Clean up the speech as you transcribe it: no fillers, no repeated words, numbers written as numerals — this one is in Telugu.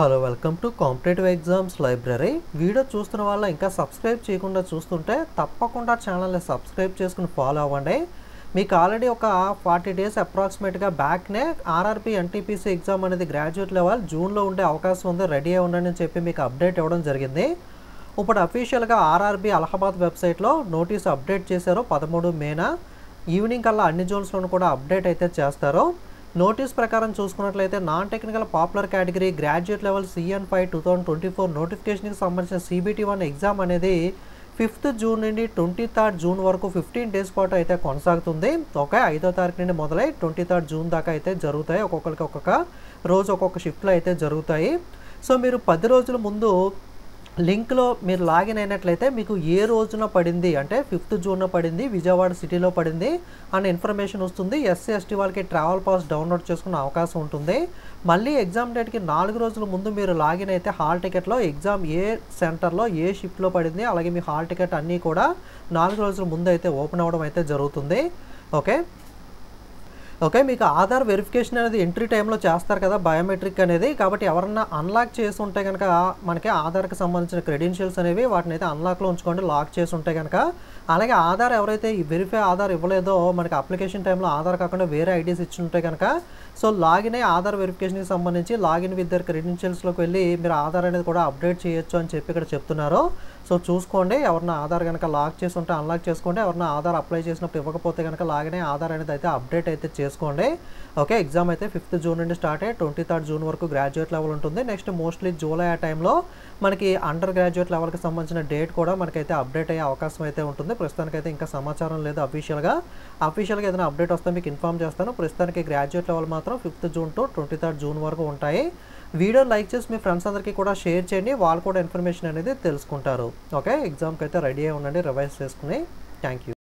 Hello welcome to competitive exams library. Video చూస్తున్న వాళ్ళు ఇంకా సబ్స్క్రైబ్ చేయకుండా చూస్తుంటే తప్పకుండా ఛానల్ని సబ్స్క్రైబ్ చేసుకుని ఫాలో అవ్వండి. మీకు ఆల్రెడీ ఒక 40 డేస్ అప్రాక్సిమేట్గా బ్యాక్నే ఆర్ఆర్బీ ఎన్టీపీసీ ఎగ్జామ్ అనేది గ్రాడ్యుయేట్ లెవెల్ జూన్లో ఉండే అవకాశం ఉంది, రెడీ అయి ఉండండి అని చెప్పి మీకు అప్డేట్ ఇవ్వడం జరిగింది. ఇప్పుడు అఫీషియల్గా ఆర్ఆర్బీ అలహాబాద్ వెబ్సైట్లో నోటీస్ అప్డేట్ చేశారు. 13 మేన ఈవినింగ్ కల్లా అన్ని జోన్స్లోనూ కూడా అప్డేట్ అయితే చేస్తారు. నోటీస్ ప్రకారం చూసుకున్నట్లయితే non technical popular category graduate level CN5 2024 నోటిఫికేషన్కి సంబంధించిన CBT1 ఎగ్జామ్ అనేది 5th జూన్ నుండి 23rd జూన్ వరకు 15 డేస్ పాటు అయితే కొనసాగుతుంది. ఓకే, 5వ తారీఖు నుండి మొదలై 23rd జూన్ దాకా అయితే జరుగుతాయి. ఒక్కొక్కరికి ఒక్కొక్క రోజు ఒక్కొక్క షిఫ్ట్లో అయితే జరుగుతాయి. సో మీరు 10 రోజుల ముందు లింక్లో మీరు లాగిన్ అయినట్లయితే మీకు ఏ రోజున పడింది అంటే 5th జూన్న పడింది, విజయవాడ సిటీలో పడింది అనే ఇన్ఫర్మేషన్ వస్తుంది. SC/ST వాళ్ళకి ట్రావెల్ పాస్ డౌన్లోడ్ చేసుకునే అవకాశం ఉంటుంది. మళ్ళీ ఎగ్జామ్ డేట్కి 4 రోజుల ముందు మీరు లాగిన్ అయితే హాల్ టికెట్లో ఎగ్జామ్ ఏ సెంటర్లో ఏ షిఫ్ట్లో పడింది, అలాగే మీ హాల్ టికెట్ అన్నీ కూడా 4 రోజుల ముందు అయితే ఓపెన్ అవ్వడం అయితే జరుగుతుంది. ఓకే, మీకు ఆధార్ వెరిఫికేషన్ అనేది ఎంట్రీ టైంలో చేస్తారు కదా, బయోమెట్రిక్ అనేది. కాబట్టి ఎవరన్నా అన్లాక్ చేసి ఉంటే కనుక మనకి ఆధార్కి సంబంధించిన క్రెడెన్షియల్స్ అనేవి వాటిని అయితే అన్లాక్లో ఉంచుకోండి, లాక్ చేసి ఉంటే కనుక. అలాగే ఆధార్ ఎవరైతే ఈ వెరిఫై ఆధార్ ఇవ్వలేదో మనకి అప్లికేషన్ టైంలో ఆధార్ కాకుండా వేరే ఐడీస్ ఇచ్చి ఉంటే కనుక సో లాగిన్ అయ్యి ఆధార్ వెరిఫికేషన్కి సంబంధించి లాగిన్ విత్ దర్ క్రెడెన్షియల్స్లోకి వెళ్ళి మీరు ఆధార్ అనేది కూడా అప్డేట్ చేయొచ్చు అని చెప్పి ఇక్కడ చెప్తున్నారు. సో చూసుకోండి, ఎవరన్నా ఆధార్ కనుక లాక్ చేసి ఉంటే అన్లాక్ చేసుకోండి, ఎవరన్నా ఆధార్ అప్లై చేసినప్పుడు ఇవ్వకపోతే కనుక లాగిన్ అయ్యి ఆధార్ అనేది అయితే అప్డేట్ అయితే చేసుకోండి. ఓకే, ఎగ్జామ్ అయితే 5th జూన్ నుండి స్టార్ట్ అయ్యి 23rd జూన్ వరకు గ్రాడ్యుయేట్ లెవెల్ ఉంటుంది. నెక్స్ట్ మోస్ట్లీ జూలై ఆ టైంలో మనకి అండర్ గ్రాడ్యుయేట్ లెవెల్కి సంబంధించిన డేట్ కూడా మనకైతే అప్డేట్ అయ్యే అవకాశం అయితే ఉంటుంది. ప్రస్తుతానికైతే ఇంకా సమాచారం లేదు అఫీషియల్గా ఏదైనా అప్డేట్ వస్తే మీకు ఇన్ఫామ్ చేస్తాను. ప్రస్తుతానికి గ్రాడ్యుయేట్ లెవెల్ మాత్రం 5th June to 23rd June వరకు ఉంటాయి. వీడియో లైక్ చేసి మీ ఫ్రెండ్స్ అందరికీ కూడా షేర్ చేయండి, వాళ్ళు కూడా ఇన్ఫర్మేషన్ అనేది తెలుసుకుంటారు. ఓకే, ఎగ్జామ్కి అయితే రెడీ అయి ఉండండి, రివైజ్ చేసుకుని. Thank you.